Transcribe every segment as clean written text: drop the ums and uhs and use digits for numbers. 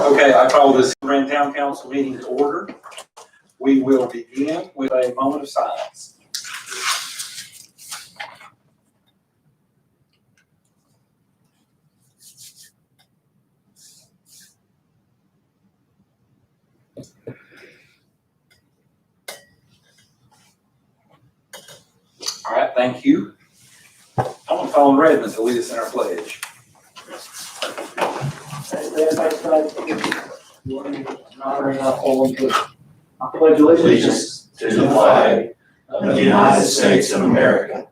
Okay, I call this Grand Town Council meeting to order. We will begin with a moment of silence. All right, thank you. I want to call on Redmond to lead us in our pledge. I pledge allegiance to the flag of the United States of America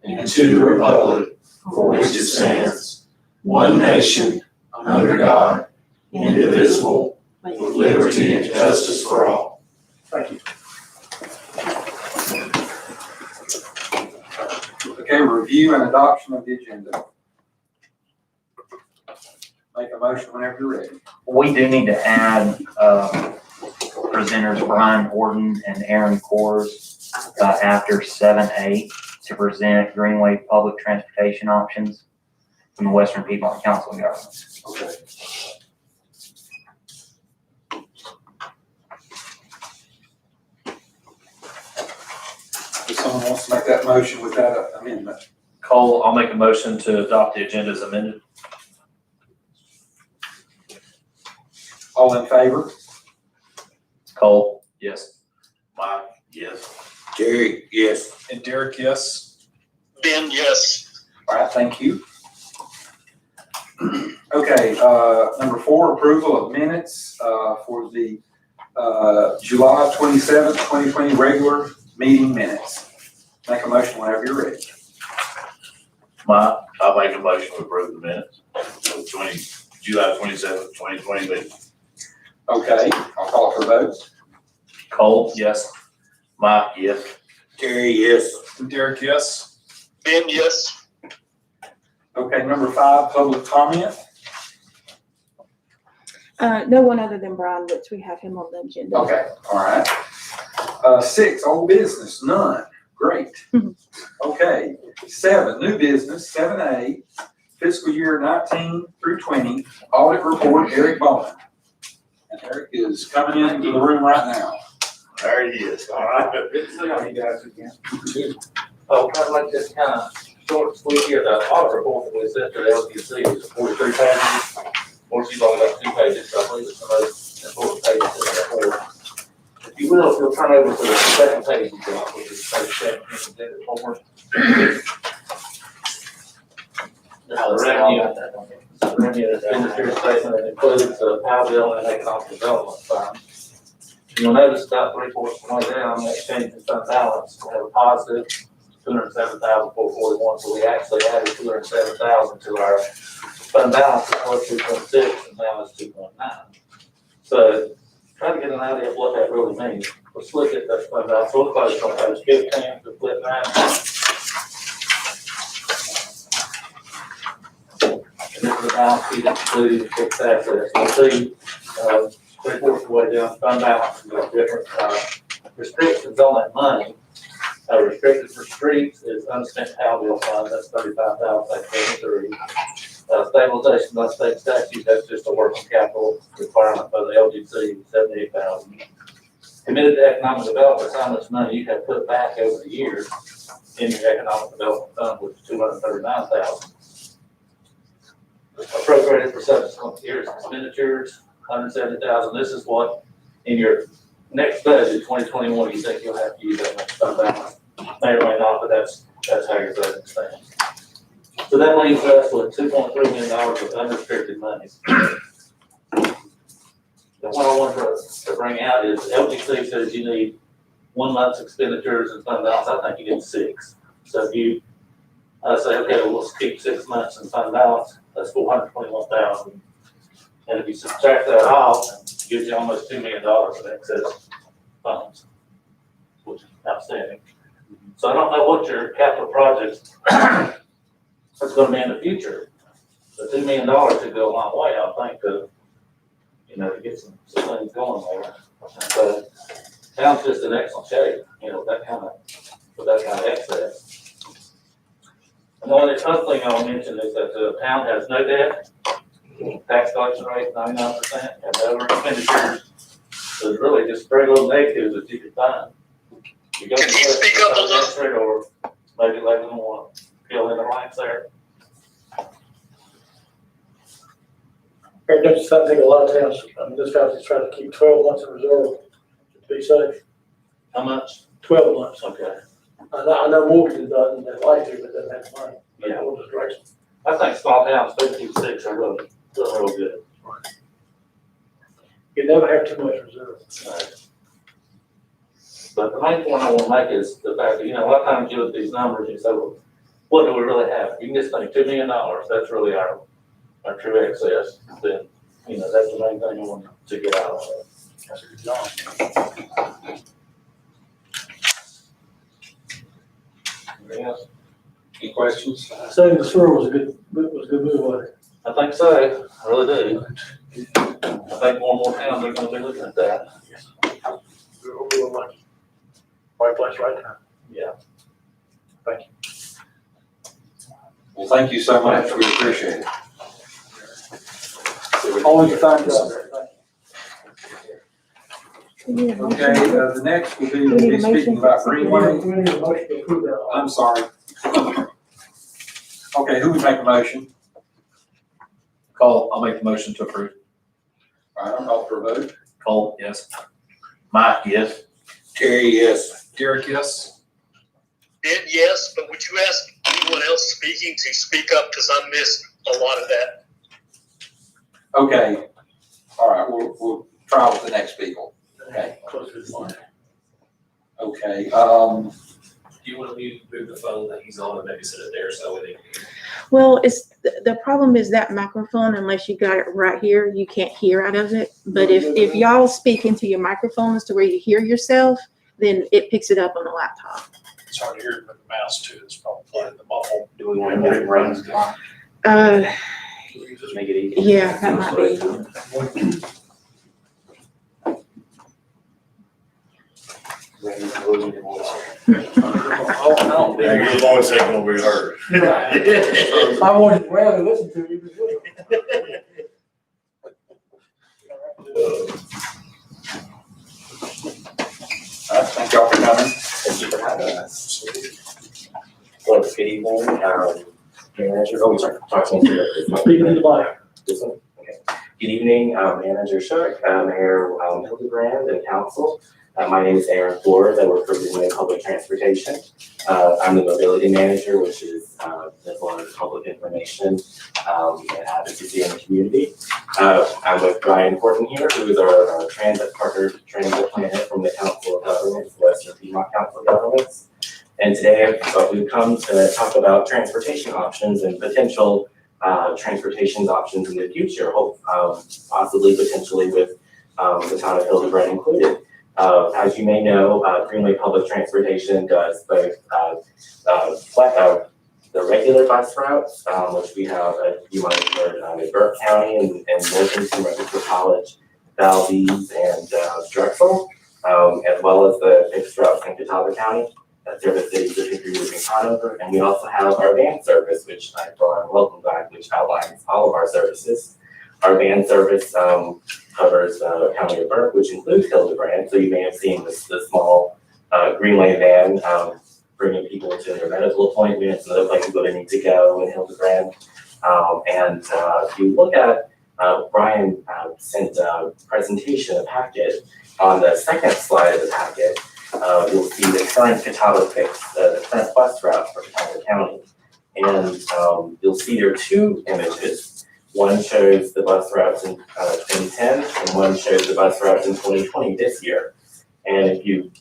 and to the republic for which it stands, one nation, under God, indivisible, with liberty and justice for all. Thank you. Okay, review and adoption of the agenda. Make a motion whenever you're ready. We do need to add presenters Brian Horton and Aaron Kors after 7A to present Greenway public transportation options from the Western Piedmont Council of Governments. Okay. If someone wants to make that motion with that amendment. Cole, I'll make a motion to adopt the agenda as amended. All in favor? Cole, yes. Mike, yes. Jerry, yes. And Derek, yes. Ben, yes. All right, thank you. Okay, number 4, approval of minutes for the July 27th, 2020 regular meeting minutes. Make a motion whenever you're ready. Mike, I'll make a motion to approve the minutes of July 27th, 2020 meeting. Okay, I'll call for a vote. Cole, yes. Mike, yes. Jerry, yes. And Derek, yes. Ben, yes. Okay, number 5, public comment. No one other than Brian, which we have him on the agenda. Okay, all right. 6, old business, none. Great. Okay, 7, new business, 7A, fiscal year 19 through 20, audit report, Eric Bowman. And Eric is coming into the room right now. There he is. All right. Good to see all you guys again. Oh, kind of like this kind of short, sweet here, the audit report that we sent to the LTC is 43 pages. Of course, you've only got 2 pages, so I believe it's the most important pages in the report. If you will, if you'll turn over to the second page, which is page 17, exhibit 4. The revenue expenditure statement that includes the Powell bill and economic development fund. You'll notice about 3/4 of the way down, that change in fund balance, we have a positive 207,441, so we actually added 207,000 to our fund balance, it was 2.6 and now it's 2.9. So try to get an idea of what that really means. Let's look at that fund balance. We'll close on page 15 to flip 9. And this is the balance sheet including fixed assets. You'll see 3/4 of the way down, fund balance, we have different restrictions on that money. Restricted for streets is unspent Powell bill fund, that's 35,873. Stabilization by state statute, that's just a working capital requirement by the LGC, 78,000. Committed to economic development, how much money you have put back over the years in your economic development fund, which is 239,000. Appropriated for subsequent years expenditures, 170,000. This is what in your next budget, 2021, you think you'll have to use that much fund balance. May or may not, but that's how your budget stands. So that leaves us with $2.3 million of unrestricted monies. The one I wanted to bring out is LGC says you need 1 month's expenditures and fund balance. I think you need 6. So if you say, okay, well, let's keep 6 months in fund balance, that's 421,000. And if you subtract that off, it gives you almost $2 million of excess funds, which is outstanding. So I don't know what your capital projects is going to be in the future. The $2 million could go a long way, I think, to get some things going there. So town's just in excellent shape, with that kind of excess. And the other thing I'll mention is that the town has no debt. tax collection rate 99%, and other expenditures. So it's really just very little negatives that you could find. You go Can you speak up a little? Or maybe let them want to fill in the blanks there. Or don't you think a lot of towns, I mean, this guy's just trying to keep 12 months in reserve to be safe, How much? 12 months. Okay. I know Morgan doesn't, they like to, but doesn't have money. They Yeah. go this direction. I think small towns, 56 are really good. You never have too much reserve. But the main point I want to make is the fact that, a lot of times you look at these numbers, you say, well, what do we really have? You can just think $2 million, that's really our true excess. Then, that's the main thing I want to get out of it. That's a good job. Anything else? Any questions? Saving the sewer was a good move, wasn't it? I think so, I really do. I think more and more towns are gonna be looking at that. We were lucky. Right place, right time. Yeah. Well, thank you so much. We appreciate it. Always a fine job. We need a motion. Okay, the next will be, We we'll need be a motion. speaking about Greenway. We need a motion to approve that. I'm sorry. Okay, who would make a motion? Cole, I'll make the motion to approve. All right, I'll call for a vote. Cole, yes. Mike, yes. Terry, yes. Derek, yes. Ben, yes, but would you ask anyone else speaking to speak up, because I missed a lot of that. Okay, all right, we'll try with the next people. Okay, Close to the line. okay, Do you want me to move the phone that he's on and maybe sit it there so we can? Well, the problem is that microphone, unless you got it right here, you can't hear out of it. But if y'all speak into your microphones to where you hear yourself, then it picks it up on the laptop. It's hard to hear it with the mouse too, it's probably the muffle. Do we want to get it running? Make it easy. Yeah, that might be. Your voice ain't gonna be heard. I wanted to rather listen to you. thank y'all for coming. Thank you for having us. Well, good evening, manager, sorry, talking to you. Speaking to the mic. This one? Okay. Good evening, Manager Shark, Mayor Hildebrand, and Council. My name is Aaron Flores. I work for Greenway Public Transportation. I'm the mobility manager, which is there's a lot of public information and advocacy in the community. I'm with Brian Horton here, who is our transit partner, transit planner from the Council of Governments, Western Piedmont Council of Governments. And today we've come to talk about transportation options and potential transportation options in the future, possibly potentially with the town of Hildebrand included. As you may know, Greenway Public Transportation does both the regular bus routes, which we have, you might have heard, in Burke County and Wilkinson, Register College, Valdez, and Drexel, as well as the fixed routes in Catawba County that serve the cities of Hickory Ridge and Conover. And we also have our van service, which I brought on welcome back, which outlines all of our services. Our van service covers the county of Burke, which includes Hildebrand. So you may have seen the small Greenway van bringing people to their medical appointments and other places where they need to go in Hildebrand. And if you look at, Brian sent a presentation, a packet. On the second slide of the packet, you'll see the current Catawba fix, the current bus route for Catawba County. And you'll see there are two images. One shows the bus routes in 2010, and one shows the bus routes in 2020 this year. And if you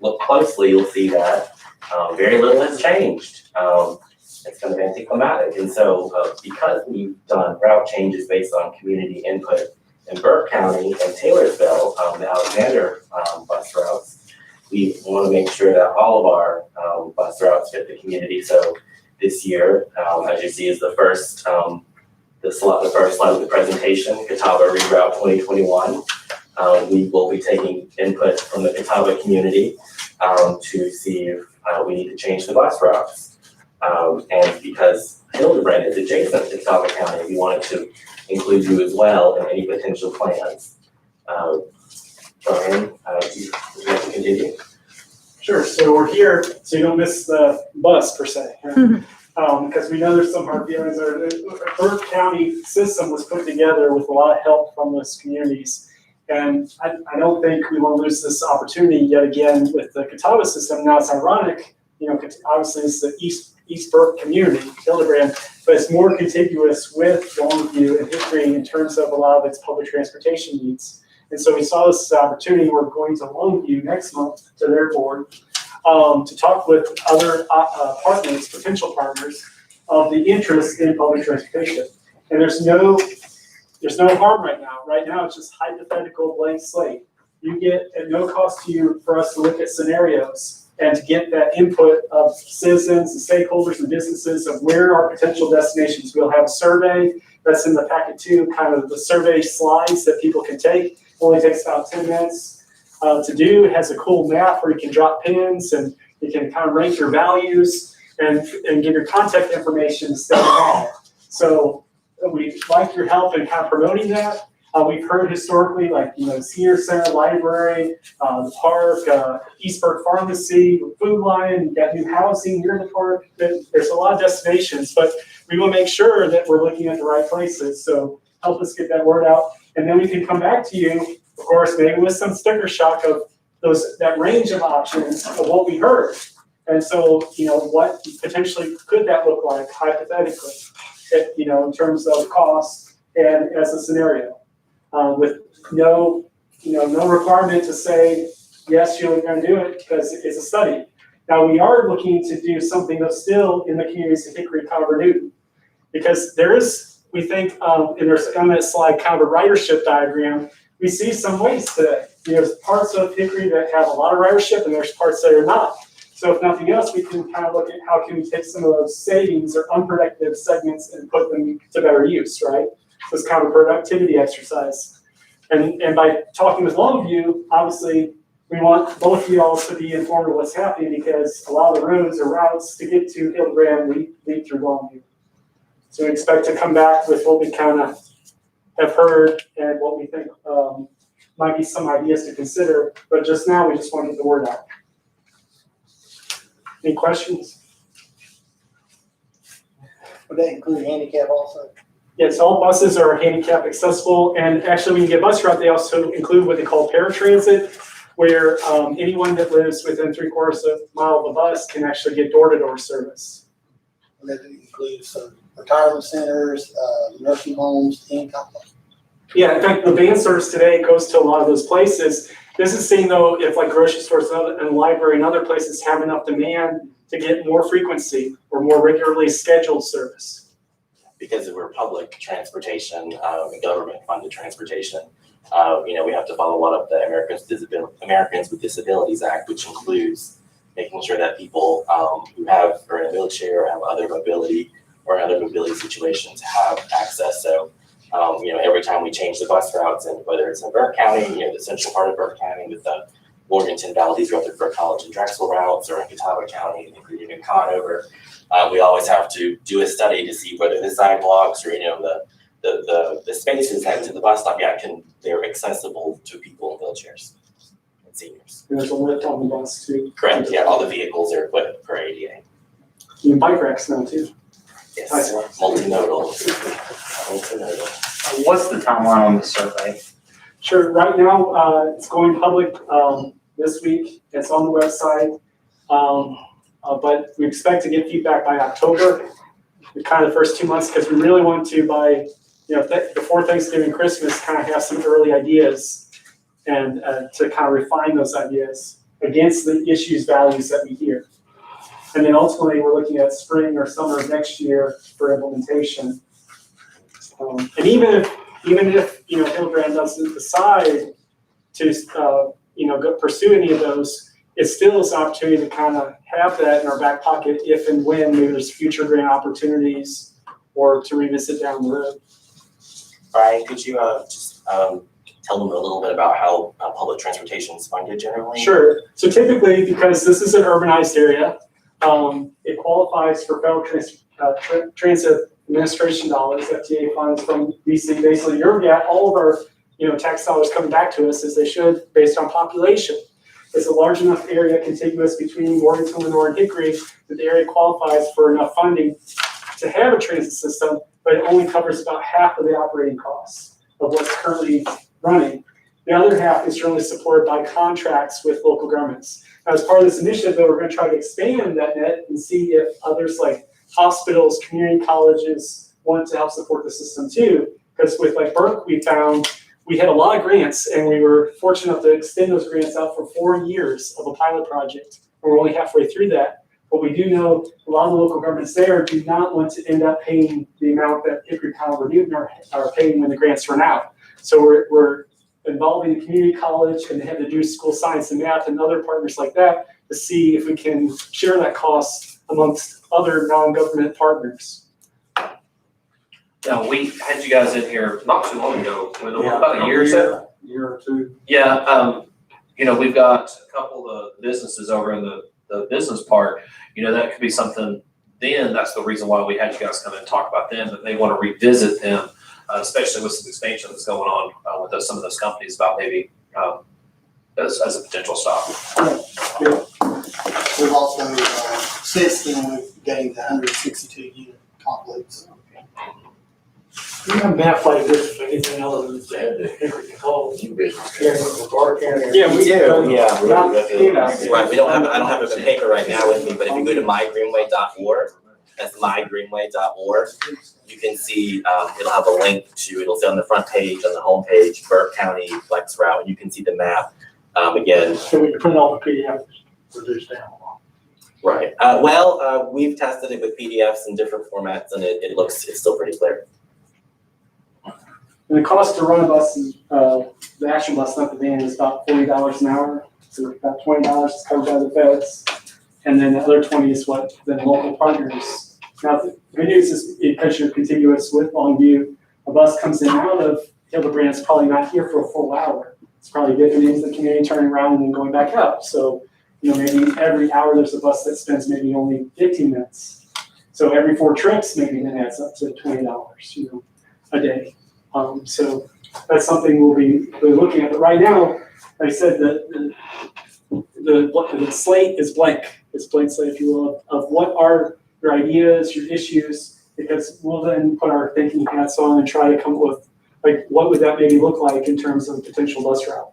look closely, you'll see that very little has changed. It's kind of anticlimactic. And so because we've done route changes based on community input in Burke County and Taylorsville, the Alexander bus routes, we want to make sure that all of our bus routes fit the community. So this year, as you see, is the first the first slide of the presentation, Catawba Reroute 2021. We will be taking input from the Catawba community to see if we need to change the bus routes. And because Hildebrand is adjacent to Catawba County, we wanted to include you as well in any potential plans. Brian, do you have to continue? Sure, so we're here, so you don't miss the bus per se. Because we know there's some hard feelings. The Burke County system was put together with a lot of help from those communities. And I don't think we want to lose this opportunity yet again with the Catawba system. Now it's ironic, obviously it's the East Burke community, Hildebrand, but it's more contiguous with Longview and Hickory in terms of a lot of its public transportation needs. And so we saw this as an opportunity. We're going to Longview next month to their board to talk with other partners, potential partners, of the interest in public transportation. And there's no harm right now. Right now, it's just hypothetical blank slate. You get at no cost to you for us to look at scenarios and to get that input of citizens and stakeholders and businesses of where are potential destinations. We'll have a survey that's in the packet too, kind of the survey slides that people can take. Only takes about 10 minutes to do. It has a cool map where you can drop pins and you can kind of rank your values and give your contact information to stay involved. So we'd like your help in kind of promoting that. We've heard historically, like, Senior Center, Library, the park, East Burke Pharmacy, Food Lion, you got new housing near the park. There's a lot of destinations, but we will make sure that we're looking at the right places. So help us get that word out. And then we can come back to you, of course, maybe with some sticker shock of that range of options of what we heard. And so, what potentially could that look like hypothetically, in terms of cost and as a scenario, with no requirement to say, yes, you're going to do it because it's a study. Now, we are looking to do something that's still in the communities of Hickory, Conver, Newton, because there is, we think, and there's on that slide kind of a ridership diagram, we see some waste today. There's parts of Hickory that have a lot of ridership and there's parts that are not. So if nothing else, we can kind of look at how can we take some of those savings or unproductive segments and put them to better use, right? So it's kind of a productivity exercise. And by talking with Longview, obviously, we want both of y'all to be informed of what's happening because a lot of the roads or routes to get to Hildebrand lead through Longview. So we expect to come back with what we kind of have heard and what we think might be some ideas to consider. But just now, we just want to get the word out. Any questions? Would that include handicap also? Yes, all buses are handicap accessible. And actually, when you get bus route, they also include what they call paratransit, where anyone that lives within 3/4 mile of a bus can actually get door-to-door service. And that includes some retirement centers, nursing homes, and complex. Yeah, in fact, the van service today goes to a lot of those places. This is saying though, if like grocery stores and the library and other places have enough demand to get more frequency or more regularly scheduled service. Because we're public transportation, government-funded transportation, we have to follow a lot of the Americans with Disabilities Act, which includes making sure that people who are in a wheelchair or have other mobility or other mobility situations have access. So, every time we change the bus routes, and whether it's in Burke County, the central part of Burke County with the Morganton, Valdez, Rutherford College, and Drexel routes, or in Catawba County, including in Conover, we always have to do a study to see whether the sidewalks or the spaces heading to the bus stop they're accessible to people in wheelchairs and seniors. And there's a lift on the bus too. Correct. Yeah, all the vehicles are equipped for ADA. You can bike racks now too. Yes, Nice. multimodal. What's the timeline on the survey? Sure. Right now, it's going public this week. It's on the website. But we expect to get feedback by October, the kind of the first 2 months, because we really want to, by before Thanksgiving and Christmas, kind of have some early ideas and to kind of refine those ideas against the issues, values that we hear. And then ultimately, we're looking at spring or summer of next year for implementation. And even if Hildebrand doesn't decide to go pursue any of those, it still is an opportunity to kind of have that in our back pocket if and when maybe there's future grant opportunities or to revisit down the road. Brian, could you just tell them a little bit about how public transportation is funded generally? Sure. So typically, because this is an urbanized area, it qualifies for federal transit administration dollars, FTA funds from DC. Basically, you've got all of our, tax dollars coming back to us as they should based on population. It's a large enough area contiguous between Morgantown, Lenore, and Hickory that the area qualifies for enough funding to have a transit system, but it only covers about half of the operating costs of what's currently running. The other half is generally supported by contracts with local governments. Now, as part of this initiative, though, we're going to try to expand that net and see if others like hospitals, community colleges want to help support the system too. Because with like Burke, we found we had a lot of grants, and we were fortunate enough to extend those grants out for 4 years of a pilot project. And we're only halfway through that. But we do know a lot of the local governments there do not want to end up paying the amount that Hickory, Conover, Newton are paying when the grants run out. So we're involving the community college, and they have to do school science and math and other partners like that to see if we can share that cost amongst other non-government partners. Now, we had you guys in here not too long ago, about a year or so. Year or two. Yeah, we've got a couple of businesses over in the business park. That could be something, then that's the reason why we had you guys come in and talk about them, that they want to revisit them, especially with some expansion that's going on with some of those companies about maybe as a potential stop. We've also assisted with getting the 162 unit complex. We have math like this for anything other than the Hickory College. New business. Yeah, we do. Yeah. Right, I don't have a paper right now with me, but if you go to mygreenway.org, that's mygreenway.org, you can see, it'll have a link it'll say on the front page, on the home page, Burke County Flex Route, and you can see the map, again. So we can print all the PDFs, reduce down. Right, we've tested it with PDFs in different formats, and it's still pretty clear. And the cost to run a bus, the actual bus, not the van, is about $40 an hour. So about $20 is covered by the feds. And then the other 20 is what the local partners. Now, the good news is because you're contiguous with Longview, a bus comes in and out of Hildebrand, it's probably not here for a full hour. It's probably getting into the community, turning around, and then going back up. So, maybe every hour there's a bus that spends maybe only 15 minutes. So every 4 trips, maybe that adds up to $20, a day. So that's something we'll be looking at. But right now, like I said, the slate is blank. It's blank slate, if you will, of what are your ideas, your issues, because we'll then put our thinking hats on and try to come up with, like, what would that maybe look like in terms of potential bus route.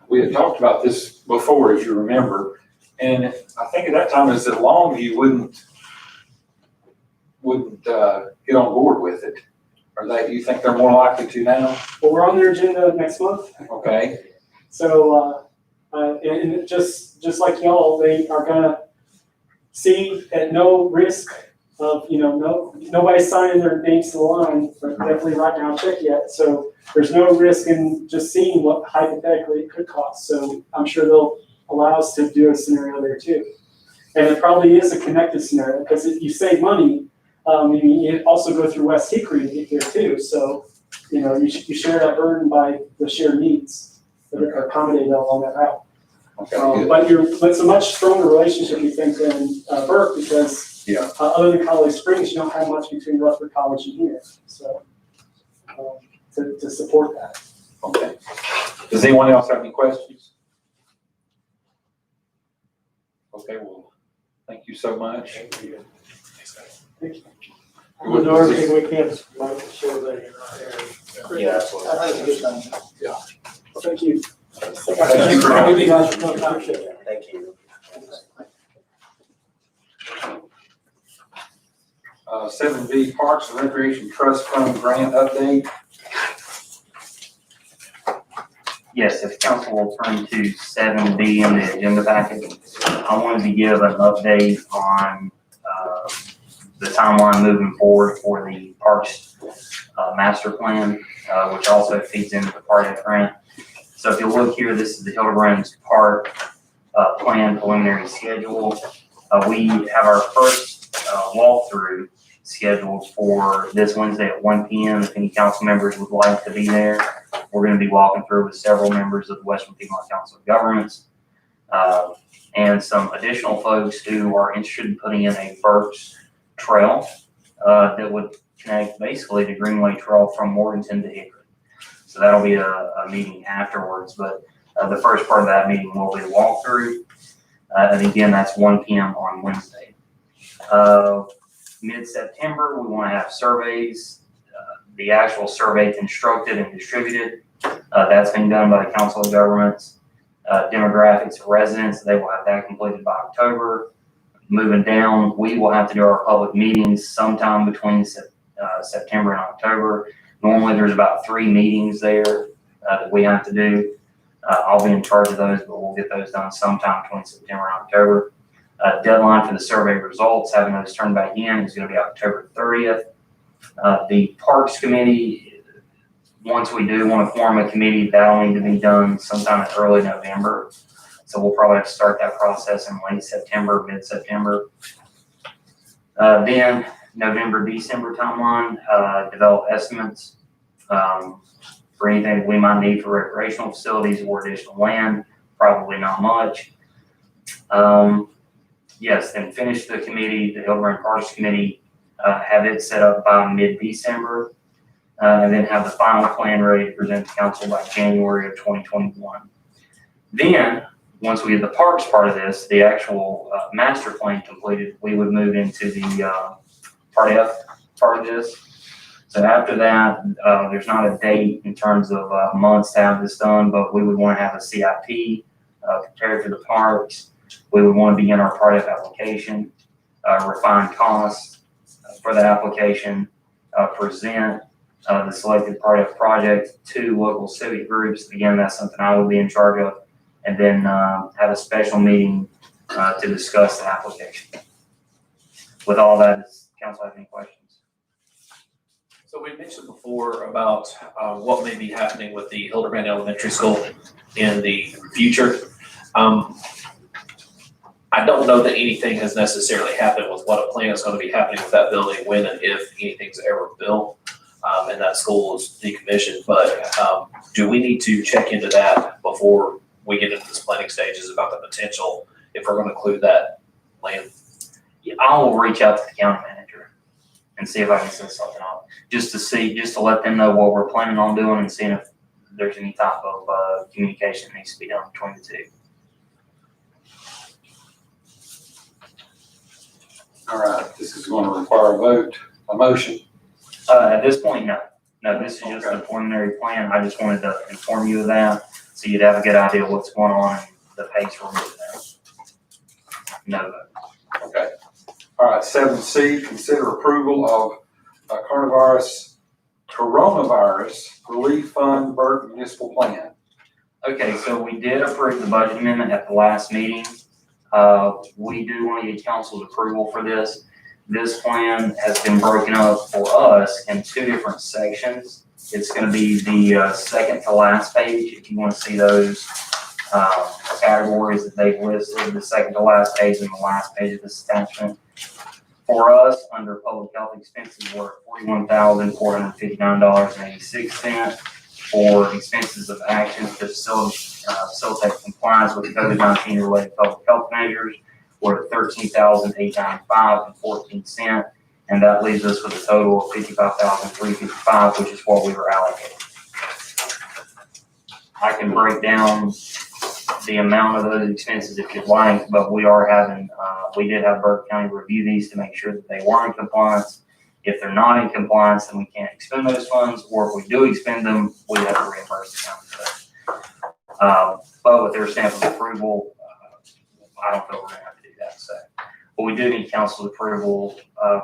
We had talked about this before, as you remember, and I think at that time is that Longview wouldn't get on board with it. Or you think they're more likely to now? Well, we're on their agenda next month. Okay. So, and just like y'all, they are gonna see at no risk of, nobody's signing their names to the line, but definitely right now check yet. So there's no risk in just seeing what hypothetically it could cost. So I'm sure they'll allow us to do a scenario there too. And it probably is a connected scenario, because if you save money, you also go through West Hickory to get there too. So, you share that burden by the shared needs that are accommodated along that route. Okay. But it's a much stronger relationship, we think, than Burke, because other than College Springs, you don't have much between Rutherford College and here. So to support that. Okay. Does anyone else have any questions? Okay, well, thank you so much. Thank you. We'll do everything we can to make sure they in our area. Yeah, I think it's a good thing. Thank you. Thank you for Thank you guys for coming. Appreciate it. Thank you. 7B Parks and Recreation Trust Fund Grant Update. Yes, if council will turn to 7B in the agenda packet, I wanted to give an update on the timeline moving forward for the Parks Master Plan, which also feeds into the Part F grant. So if you look here, this is the Hildebrand's Park Plan preliminary schedule. We have our first walkthrough scheduled for this Wednesday at 1 p.m. If any council members would like to be there, we're going to be walking through with several members of the Western Piedmont Council of Governments. and some additional folks who are interested in putting in a Burke's Trail that would connect basically to Greenway Trail from Morganton to Hickory. So that'll be a meeting afterwards, but the first part of that meeting will be a walkthrough. And again, that's 1 p.m. on Wednesday. Mid-September, we want to have surveys, the actual survey constructed and distributed. That's being done by the Council of Governments. Demographics of residents, they will have that completed by October. Moving down, we will have to do our public meetings sometime between September and October. Normally, there's about 3 meetings there that we have to do. I'll be in charge of those, but we'll get those done sometime between September and October. Deadline for the survey results, having those turned back in, is going to be October 30th. The Parks Committee, once we do want to form a committee, that'll need to be done sometime in early November. So we'll probably have to start that process in late September, mid-September. Then November, December timeline, develop estimates for anything that we might need for recreational facilities or additional land, probably not much. Yes, then finish the committee, the Hildebrand Parks Committee, have it set up by mid-December, and then have the final plan ready to present to council by January of 2021. Then, once we get the parks part of this, the actual master plan completed, we would move into the Part F part of this. So after that, there's not a date in terms of months to have this done, but we would want to have a CIP prepared for the parks. We would want to begin our Part F application, refine costs for the application, present the selected Part F project to local civic groups. Again, that's something I would be in charge of. And then have a special meeting to discuss the application. With all that, does council have any questions? So we mentioned before about what may be happening with the Hildebrand Elementary School in the future. I don't know that anything has necessarily happened with what a plan is going to be happening with that building when and if anything's ever built and that school is decommissioned. But do we need to check into that before we get into this planning stages about the potential if we're going to include that land? Yeah, I will reach out to the county manager and see if I can set something up, just to let them know what we're planning on doing and seeing if there's any type of communication that needs to be done between the two. All right, this is going to require a motion. At this point, no. No, this is just a preliminary plan. I just wanted to inform you of that, so you'd have a good idea of what's going on and the pace we're moving at. No vote. Okay. All right, 7C, consider approval of coronavirus relief fund Burke municipal plan. Okay, so we did approve the budget amendment at the last meeting. We do want to get council's approval for this. This plan has been broken up for us in 2 different sections. It's going to be the second to last page, if you want to see those categories that they've listed, the second to last page and the last page of this attachment. For us, under public health expenses, we're at $41,459.86. For expenses of actions to facilitate compliance with COVID-19 related public health measures, we're at $13,895.14, and that leaves us with a total of $55,355, which is what we were allocated. I can break down the amount of those expenses if you'd like, but we are having, we did have Burke County review these to make sure that they were in compliance. If they're not in compliance, then we can't expend those funds, or if we do expend them, we have to reimburse the county for that. But with their stamp of approval, I don't feel we're gonna have to do that, so. But we do need council's approval,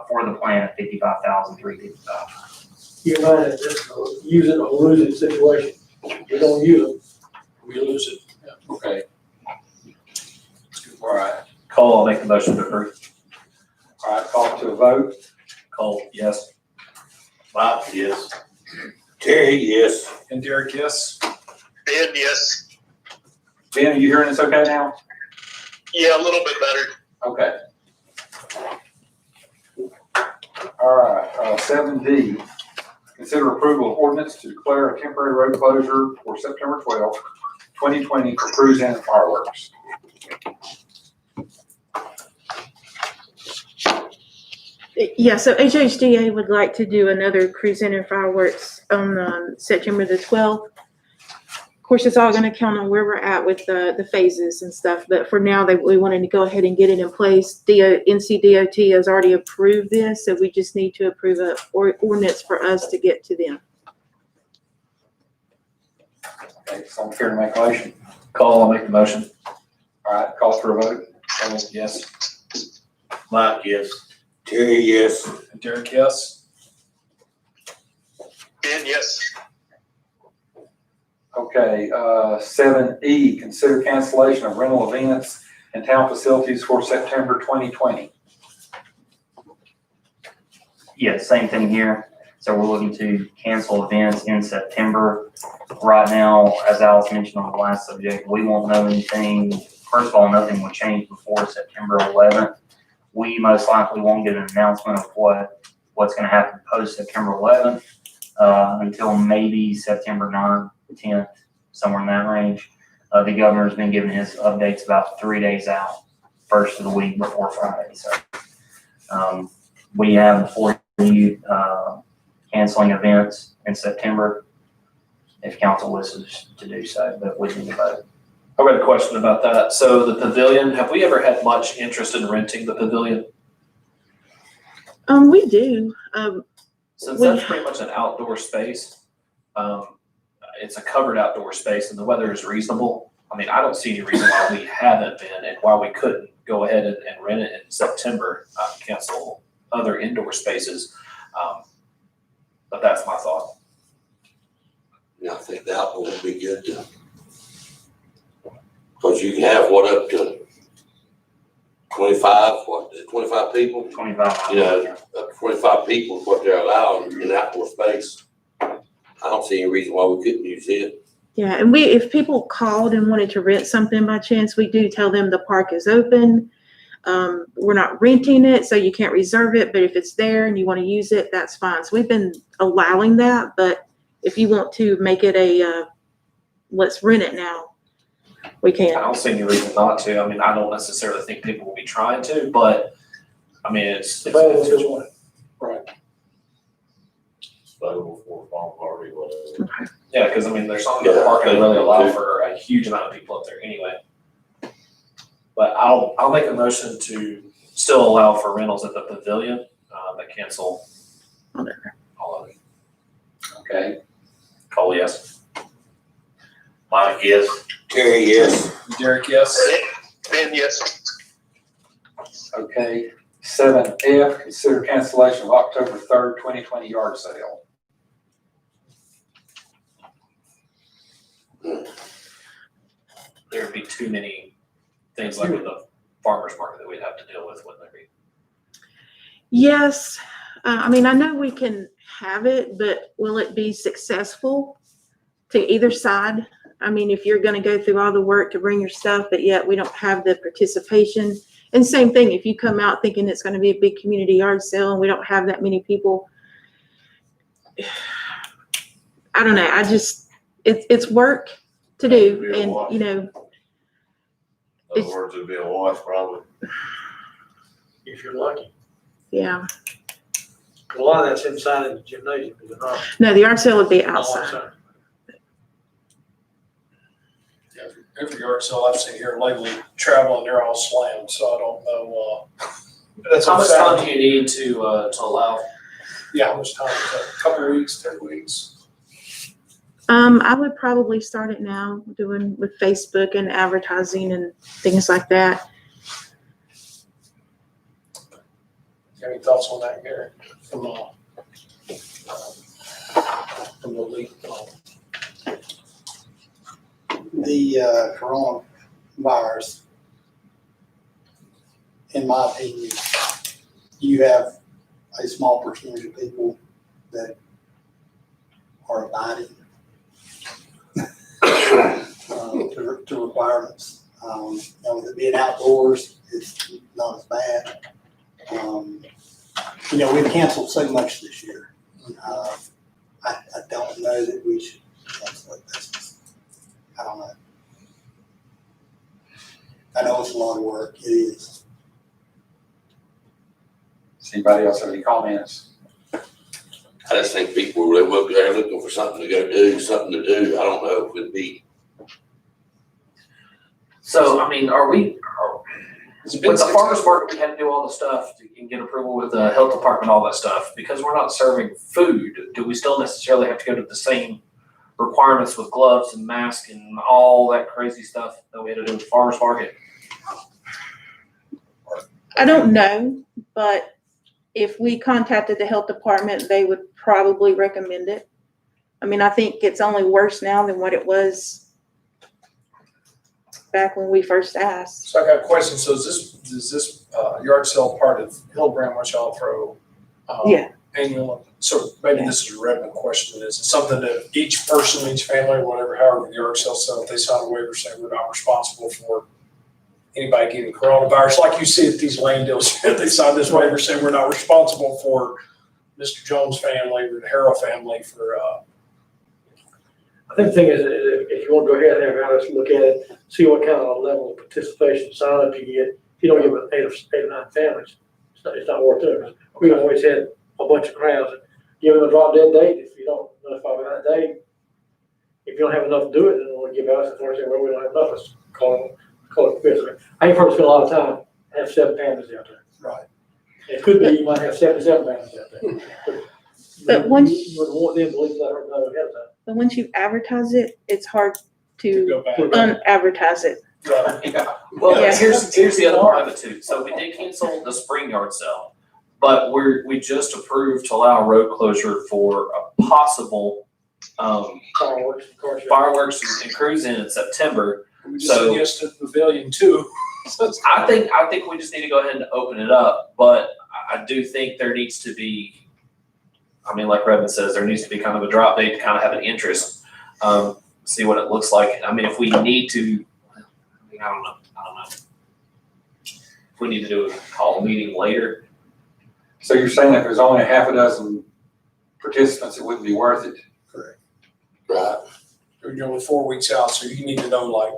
for the plan at $55,355. You might have just use it or lose it situation. We don't use it, we lose it. Okay. All right. Cole, I'll make the motion to approve. All right, call to a vote. Cole, yes. Bob, yes. Terry, yes. And Derek, yes. Ben, yes. Ben, are you hearing us okay now? Yeah, a little bit better. Okay. All right, 7D, consider approval of ordinance to declare a temporary road closure for September 12th, 2020 for cruise and fireworks. Yeah, so HHDA would like to do another cruise in and fireworks on September the 12th. Of course, it's all gonna count on where we're at with the phases and stuff, but for now, we wanted to go ahead and get it in place. NCDOT has already approved this, so we just need to approve a ordinance for us to get to them. Okay, someone care to make a motion? Call, I'll make the motion. All right, call for a vote. Donald, yes. Mike, yes. Terry, yes. Derek, yes. Ben, yes. Okay, 7E, consider cancellation of rental events and town facilities for September 2020. Yeah, same thing here. So we're looking to cancel events in September. Right now, as Alice mentioned on the last subject, we won't know anything. First of all, nothing will change before September 11th. We most likely won't get an announcement of what's going to happen post September 11th until maybe September 9th, 10th, somewhere in that range. The governor's been giving his updates about 3 days out, first of the week before Friday. So we have before you canceling events in September if council wishes to do so, but we need to vote. I've got a question about that. So the pavilion, have we ever had much interest in renting the pavilion? We do. Since that's pretty much an outdoor space, it's a covered outdoor space and the weather is reasonable. I mean, I don't see any reason why we haven't been and why we couldn't go ahead and rent it in September, cancel other indoor spaces. But that's my thought. Yeah, I think the outdoor would be good too. Cause you can have up to 25 people? 25. You know, up to 25 people is what they're allowed in outdoor space. I don't see any reason why we couldn't use it. Yeah, and if people called and wanted to rent something by chance, we do tell them the park is open. We're not renting it, so you can't reserve it, but if it's there and you want to use it, that's fine. So we've been allowing that, but if you want to make it a, let's rent it now, we I can. don't see any reason not to. I mean, I don't necessarily think people will be trying to, but I mean, it's Right. Available for a farm party, whatever. yeah, because I mean, there's not enough parking to really allow for a huge amount of people up there anyway. But I'll make a motion to still allow for rentals at the pavilion, but cancel all of it. Okay, Cole, yes. Mike, yes. Terry, yes. Derek, yes. Ben, yes. okay. 7F, consider cancellation of October 3rd, 2020 yard sale. There would be too many things like with the farmer's market that we'd have to deal with, wouldn't there be? Yes, I mean, I know we can have it, but will it be successful to either side? I mean, if you're gonna go through all the work to bring your stuff, but yet we don't have the participation. And same thing, if you come out thinking it's gonna be a big community yard sale and we don't have that many people. I don't know, it's work to do and, you know, In other words, it'd be a wash probably. If you're lucky. yeah. A lot of that's inside in the gymnasium, is it not? No, the yard sale would be Oh, outside. outside. Every yard sale I've seen here lately, traveling, they're all slammed, so I don't know, that's How on much time Saturday. do you need to allow? Yeah, how much time, a couple of weeks, 10 weeks? I would probably start it now, doing with Facebook and advertising and things like that. Any thoughts on that, Gary? From the league? The coronavirus, in my opinion, you have a small percentage of people that are abiding to requirements. And with it being outdoors, it's not as bad. You know, we've canceled so much this year. I don't know that we should cancel it. I don't know. I know it's a lot of work. It is. Does anybody else have any comments? I just think people really will, they're looking for something to go do, something to do. I don't know if it'd be. So, I mean, with the farmer's market, we had to do all the stuff and get approval with the health department, all that stuff. Because we're not serving food, do we still necessarily have to go to the same requirements with gloves and masks and all that crazy stuff that we had to do with the farmer's market? I don't know, but if we contacted the health department, they would probably recommend it. I mean, I think it's only worse now than what it was back when we first asked. So I got a question. So is this yard sale part of Hillbrand, which I'll throw? Yeah. Annual, so maybe this is a relevant question. Is it something that each person, each family, whatever, however the yard sale sell, if they sign a waiver saying we're not responsible for anybody getting coronavirus, like you see at these land deals, they sign this waiver saying we're not responsible for Mr. Jones' family or the Harrell family for, I think the thing is, if you want to go ahead and have us look at it, see what kind of level of participation sign up you get. If you don't give it eight or nine families, it's not worth it. We've always had a bunch of crowds. Give them a drop dead date. If you don't notify by that date, if you don't have enough to do it, then we'll give us and say, well, we don't have enough. Let's call it quits. I ain't probably spend a lot of time have 7 families out there. right. It could be you might have 77 families out there. But once- you would want them to at least let her know ahead of time. But once you advertise it, it's hard to Go back. un-advertise it. Yeah. Well, Yeah. here's the other part of it too. So we did cancel the spring yard sale, but we just approved to allow road closure for a possible Fireworks, car show. fireworks and cruise in September. We just said yes to the pavilion too. I think we just need to go ahead and open it up, but I do think there needs to be, I mean, like Redmond says, there needs to be kind of a drop date to kind of have an interest, see what it looks like. I mean, if we need to, I don't know. If we need to do a meeting later. So you're saying if there's only a half a dozen participants, it wouldn't be worth it? Right. You're only 4 weeks out, so you need to know like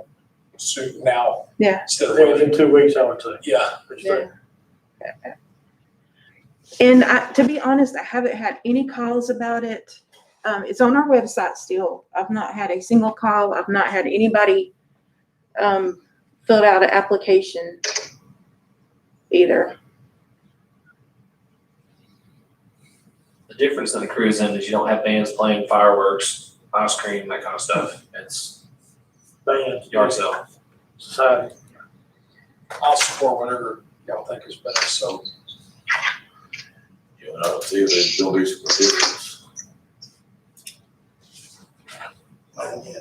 soon now. Yeah. Instead of Within 2 weeks, I would say. yeah. Yeah. And to be honest, I haven't had any calls about it. It's on our website still. I've not had a single call. I've not had anybody filled out an application either. The difference in the cruise in is you don't have bands playing fireworks, ice cream, that kind of stuff. It's Bands, yard sale. society. I'll support whatever y'all think is best. So You know, see if there'll be some difference. Yeah.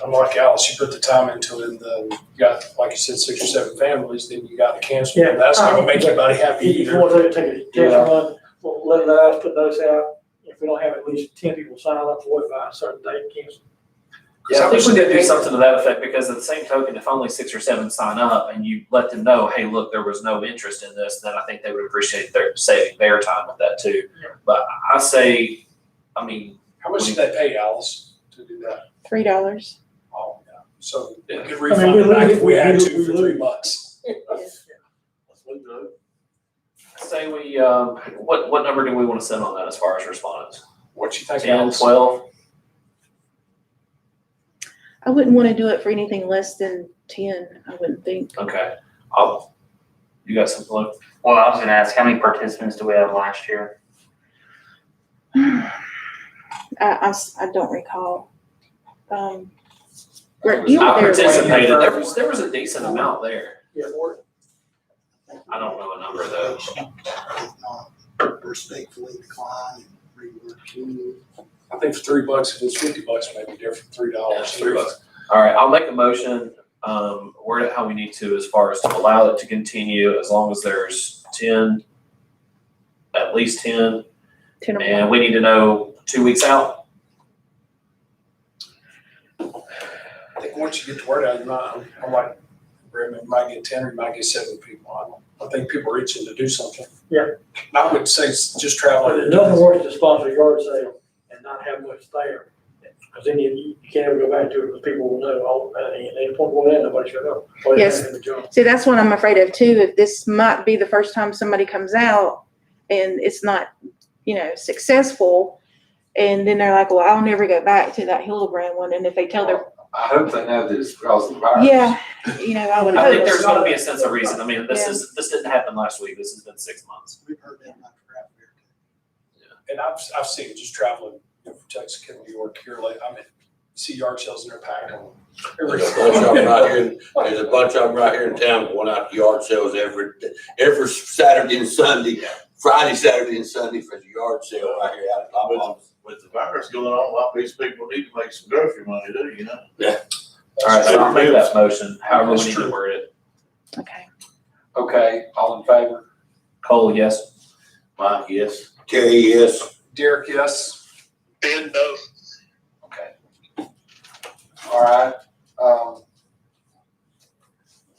I'm like Alice, you put the time into it and then you got, like you said, 6 or 7 families, then you got to cancel. Yeah. That's not gonna make anybody happy If you either. want to take a test run, we'll let us put those out. If we don't have at least 10 people sign up for it by a certain date, cancel. Yeah, I think we did do something to that effect, because at the same token, if only 6 or 7 sign up and you let them know, hey, look, there was no interest in this, then I think they would appreciate their saving their time with that too. Yeah. But I say, I mean, How much did they pay Alice to do that? $3. Oh, yeah. So we could I mean, refund it back if we had to for $3. say we, what number do we want to set on that as far as respondents? What you think, 10, Alice? 12? I wouldn't want to do it for anything less than 10, I wouldn't think. Okay. You got something, Luke? Well, I was gonna ask, how many participants do we have last year? I don't recall. Greg, you were I there. participated, there was a decent amount there. Yeah, or I don't know a number though. If not, respectfully decline and rework to. I think for $3, if it's $50, it may be different, $3. Yeah, $3. All right, I'll make a motion, word it how we need to, as far as to allow it to continue, as long as there's 10, at least 10, 10 or more. and we need to know 2 weeks out. I think once you get the word out, you might, I'm like, Redmond, you might get 10 or you might get 7 people. I think people are itching to do something. Yeah. I would say it's just But traveling. there's nothing worse than sponsor a yard sale and not have much there. Cause then you can't ever go back to it, because people will know, oh, and the point where that, nobody should know. Oh, they Yes. have a job. See, that's what I'm afraid of too. If this might be the first time somebody comes out and it's not, successful, and then they're like, well, I'll never go back to that Hildebrand one. And if they tell their, I hope they know that it's because of the virus. yeah, I would I think hope. there's gonna be a sense of reason. I mean, Yeah. this didn't happen last week. This has been 6 months. We've heard that much crap here. And I've seen it just traveling from Texas, New York, here lately. I mean, see yard sales and they're packed on. There's a bunch of them right here, there's a bunch of them right here in town going out to yard sales every Saturday and Sunday, Friday, Saturday and Sunday for the yard sale right here out of Loma. With the virus going on, a lot of these people need to make some grocery money too, you know? All right, so I'll make that motion, however we That's need to true. word it. Okay. Okay, all in favor? Cole, yes? Mike, yes. Terry, yes. Derek, yes. Ben, no. Okay. All right.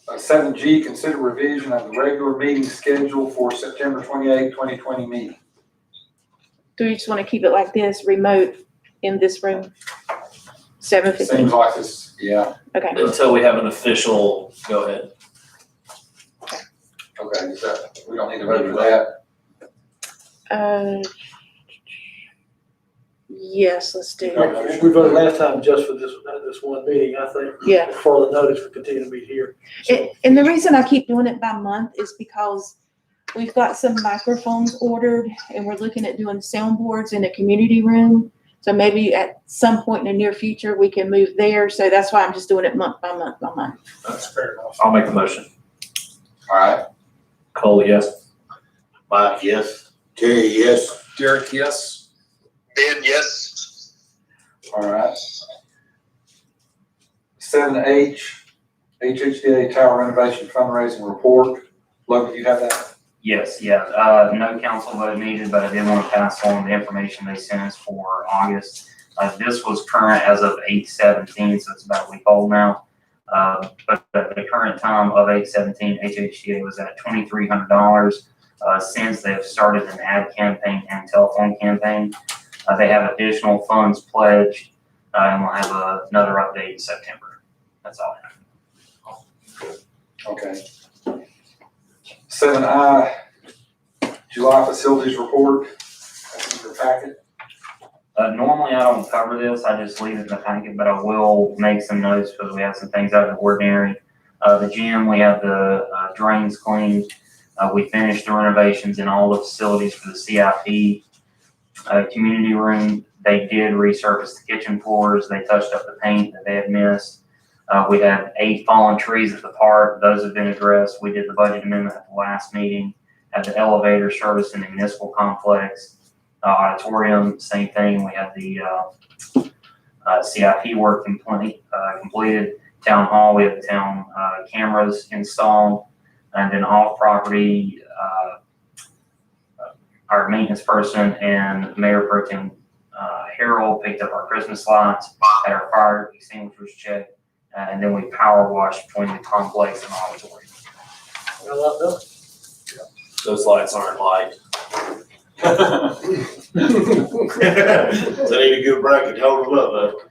7G, consider revision of the regular meeting schedule for September 28, 2020 meeting. Do we just want to keep it like this, remote in this room? 7:15. Seems like this, yeah. Okay. Until we have an official, go ahead. Okay, is that, we don't need to vote for that. Yes, let's do. Okay. We voted last time just for this one meeting, I think. Yeah. For the notice, we continue to meet here. So, And the reason I keep doing it by month is because we've got some microphones ordered and we're looking at doing soundboards in a community room. So maybe at some point in the near future, we can move there. So that's why I'm just doing it month by month by month. That's fair enough. I'll make the motion. All right. Cole, yes? Mike, yes. Terry, yes. Derek, yes. Ben, yes. All right. 7H, HHDA Tower Renovation Fundraising Report. Logan, you have that? Yes, yeah, no council vote needed, but I did want to pass on the information they sent us for August. This was current as of 8/17, so it's about a week old now. But at the current time of 8/17, HHDA was at $2,300. Since they have started an ad campaign and telephone campaign, they have additional funds pledged, and we'll have another update in September. That's all I have. Okay. 7I, July Facilities Report. That's in your packet. Normally I don't cover this, I just leave it in the packet, but I will make some notes because we have some things out of the ordinary. The gym, we have the drains cleaned. We finished the renovations in all the facilities for the CIP. Community room, they did resurface the kitchen floors. They touched up the paint that they had missed. We had 8 fallen trees at the park. Those have been addressed. We did the budget amendment at the last meeting. Had the elevator service in the municipal complex. Auditorium, same thing. We had the CIP work completed. Town hall, we have the town cameras installed. And then off property, our maintenance person and Mayor Pro Tem Harold picked up our Christmas lights, had our fire extinguishers checked, and then we power washed between the complex and auditorium. Got a lot done. Those lights aren't light. So they need a good break and hold them up, though.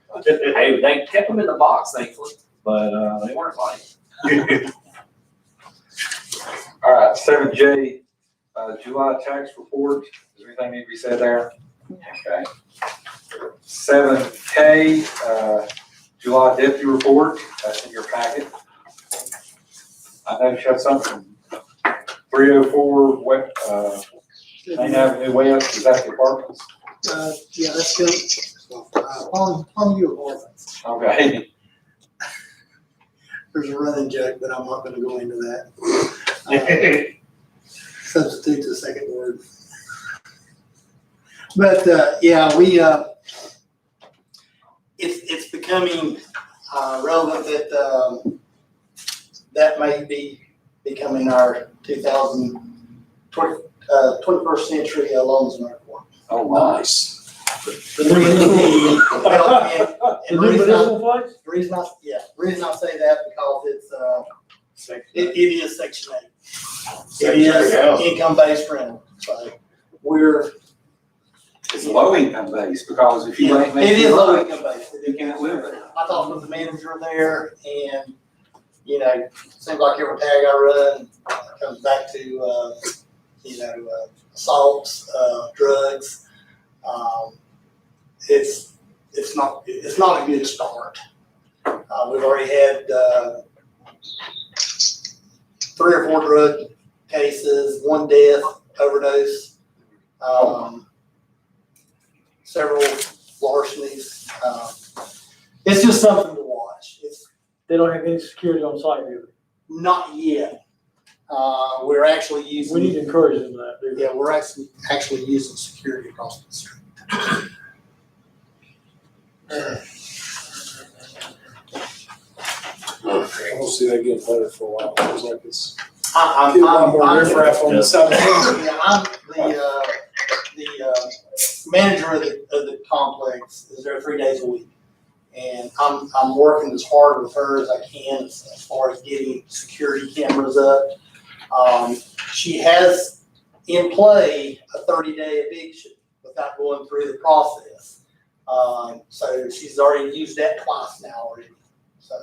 Hey, they kept them in the box, thankfully, but they weren't light. All right, 7J, July tax report. Is there anything need to be said there? Okay. 7K, July deputy report. That's in your packet. I know you have something. 304 Main Avenue West, is that the apartments? Yeah, that's good. On your apartments. Okay. There's a running joke, but I'm not gonna go into that. Substitute the second word. But, yeah, we, it's becoming, relevant that, that may be becoming our 21st century Lonesome Airport. Oh, nice. The new Well, and the new municipal flights? the reason I say that because it's, it is Section 8. It is income-based rental, so we're, low income base, because if you ain't It making is low money, income based. you can't live there. I talked with the manager there and, you know, seems like every tag I run comes back to, you know, assaults, drugs. It's not a good start. We've already had, 3 or 4 drug cases, 1 death, overdose, several larcenies. It's just something to watch. It's They don't have any security on site, do not yet. We're actually they? using. We need to encourage them that, do they? Yeah, we're actually using security across the street. I don't see that getting better for a while. It feels like it's I'm get a lot more riffraff on the side. Yeah, I'm the manager of the complex is there 3 days a week. And I'm working as hard with her as I can as far as getting security cameras up. She has in play a 30-day eviction without going through the process. So she's already used that twice now already, so.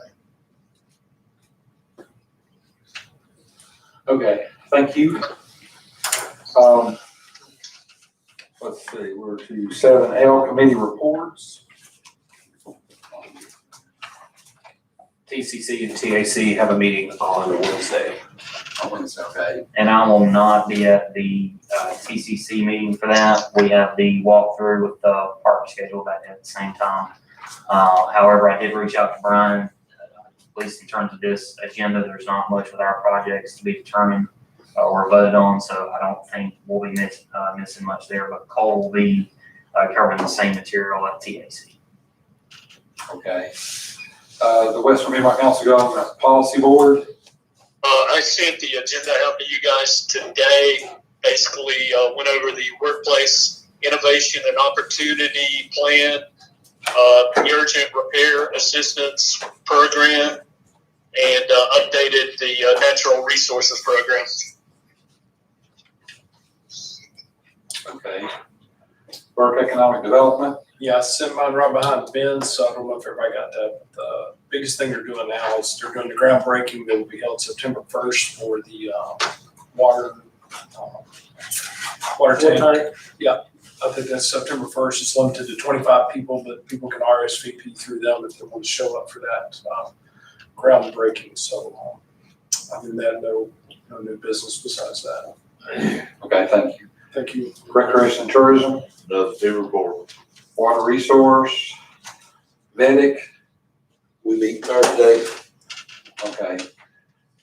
Okay, thank you. Let's see, we're to 7L committee reports. TCC and TAC have a meeting on Wednesday. On Wednesday, okay. And I will not be at the TCC meeting for that. We have the walkthrough with the park scheduled at the same time. However, I did reach out to Brian. At least in terms of this agenda, there's not much with our projects to be determined or voted on, so I don't think we'll be missing much there. But Cole will be covering the same material at TAC. Okay. The West Virginia Council Government Policy Board. I sent the agenda out to you guys today. Basically, went over the workplace innovation and opportunity plan, the urgent repair assistance program, and updated the natural resources program. Okay. Burke Economic Development. Yeah, I sent mine right behind Ben's, so I don't know if everybody got that. But the biggest thing they're doing now is they're doing the groundbreaking that will be held September 1st for the water tank. Yeah, I think that's September 1st. It's limited to 25 people, but people can RSVP through them if they want to show up for that groundbreaking. So other than that, no new business besides that. Okay, thank you. Thank you. Recreation and Tourism. Another two report. Water Resource. Vedic. We meet Thursday. Okay.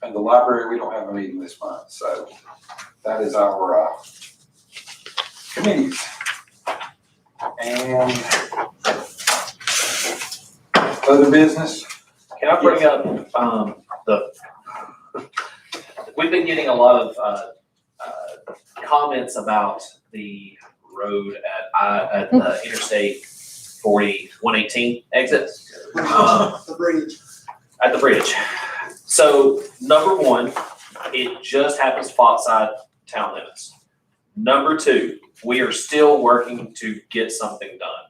And the library, we don't have a meeting this month, so that is our committees. And other business. Can I bring up we've been getting a lot of comments about the road at the Interstate 118 exit. The bridge. At the bridge. So number one, it just happens to fall outside town limits. Number two, we are still working to get something done.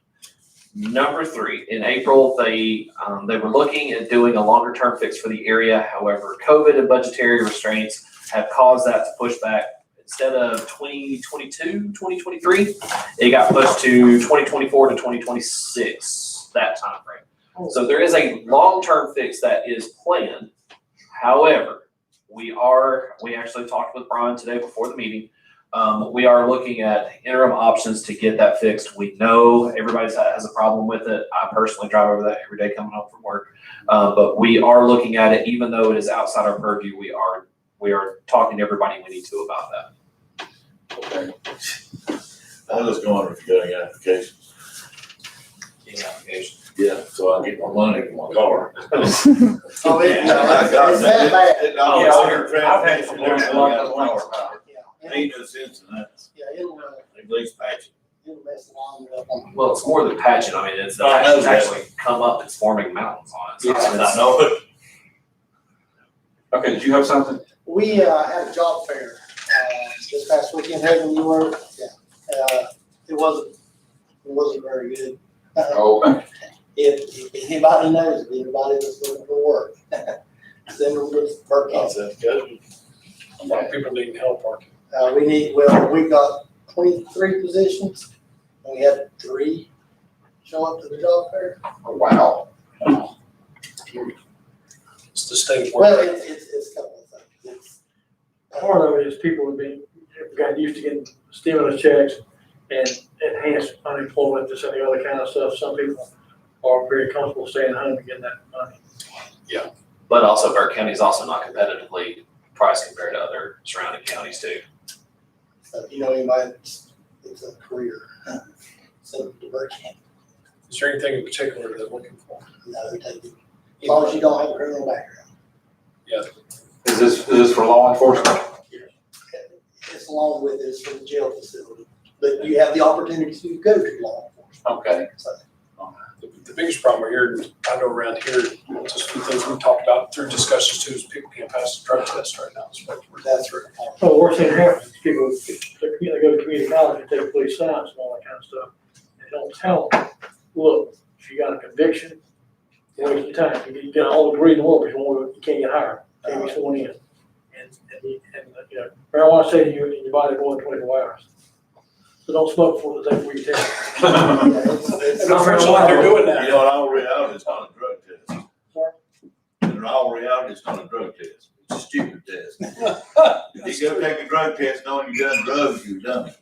Number three, in April, they were looking at doing a longer term fix for the area. However, COVID and budgetary restraints have caused that to push back. Instead of 2022, 2023, it got pushed to 2024 to 2026, that time frame. So there is a long-term fix that is planned. However, we actually talked with Brian today before the meeting. We are looking at interim options to get that fixed. We know everybody has a problem with it. I personally drive over that every day coming home from work. But we are looking at it, even though it is outside our purview, we are talking to everybody we need to about that. Okay. I was going if you got any applications. Yeah, so I get my money for my car. Oh, it's that bad. I've had some ain't no sense in that. Yeah, it'll At least patch mess along with that. Well, it's more than patching. I mean, it's the I know patch's that. actually come up. It's forming mountains on it. So Yeah, it's- I know it. Okay, did you have something? We had a job fair this past weekend. Haven, you were? Yeah. It was wasn't very good. Oh, If anybody knows, anybody that's looking for work, send them to Burke County. A lot of people need help, aren't they? We got 23 positions, and we had 3 show up to the job fair. oh, wow. It's the state of Well, work. it's a couple of things. Part of it is people have got used to getting stimulus checks and enhanced unemployment, this and the other kind of stuff. Some people are very comfortable staying home and getting that money. But also Burke County is also not competitively priced compared to other surrounding counties too. So if you know anybody, it's a career. Send them to Burke County. Is there anything in particular they're looking for? No, they take it. As long as you don't have a criminal background. Is this for law enforcement? It's along with this for the jail facility, but you have the opportunity to go to law enforcement. Okay. So The biggest problem we're hearing, I know around here, just a few things we talked about through discussions too, is people can't pass the drug test right now. that's right. Well, the worst thing that happens is people, they go to community college and take police science and all that kind of stuff. They don't tell them, look, if you got a conviction, you're wasting time. You get all the degree in the world, but you can't get hired. Can't be sworn in. And you know, marijuana stays in your body more than 24 hours. So don't smoke for the day before you take it. And unfortunately, they're doing that. You know, in all reality, it's not a drug test. In all reality, it's not a drug test. It's a stupid test. If you go take a drug test knowing you've done drugs, you've done it.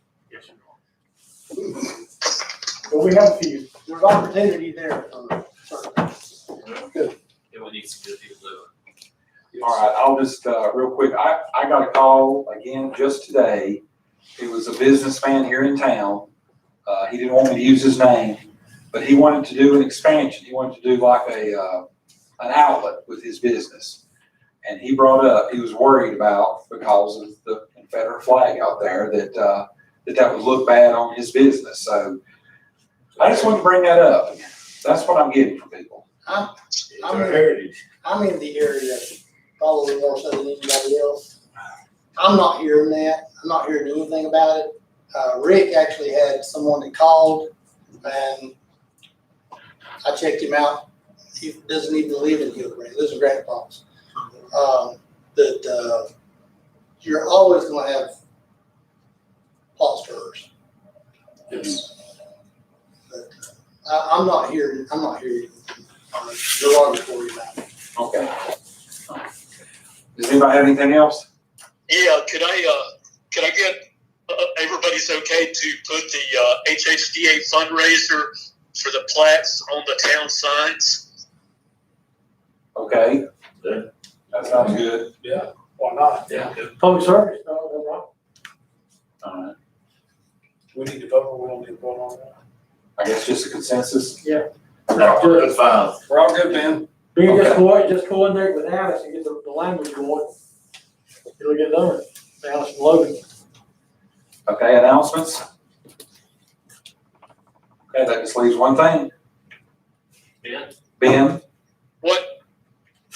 But we have a few, there's opportunity there for certain. And we need some good people doing it. All right, I'll just, real quick, I got a call again just today. It was a businessman here in town. He didn't want me to use his name, but he wanted to do an expansion. He wanted to do like an outlet with his business. And he brought up, he was worried about, because of the Confederate flag out there, that would look bad on his business. So I just wanted to bring that up. That's what I'm getting from people. It's our heritage. I'm in the area probably more so than anybody else. I'm not hearing that. I'm not hearing anything about it. Rick actually had someone that called and I checked him out. He doesn't even live in Hillsborough. He lives in Grand Falls. You're always going to have posterers. But I'm not hearing derogatory about it. Okay. Does anybody have anything else? Yeah, could I get everybody's okay to put the HHDA fundraiser for the plaques on the town signs? Okay. Yeah. That sounds good. Yeah, why not? Yeah. Public service, no, wrong. All right. We need to vote, or we don't need to vote on that. I guess just a consensus. That's fine. We're all good, man. Being Okay. just coordinate with Alice and get the language going. It'll get done. Alice and Logan. Okay, announcements? Okay, that just leaves one thing. Ben? What?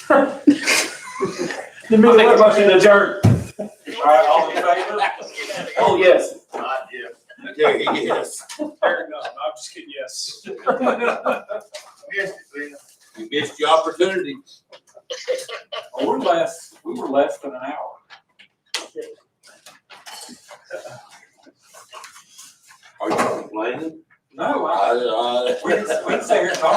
The I minute- make a motion to adjourn. All right, all in favor? Oh, yes. Not yet. Okay, yes. Fair enough. I'm just kidding, yes. Missed it, man. You missed your opportunity. Oh, we were less than an hour. Are you complaining? No, I, we can sit here and talk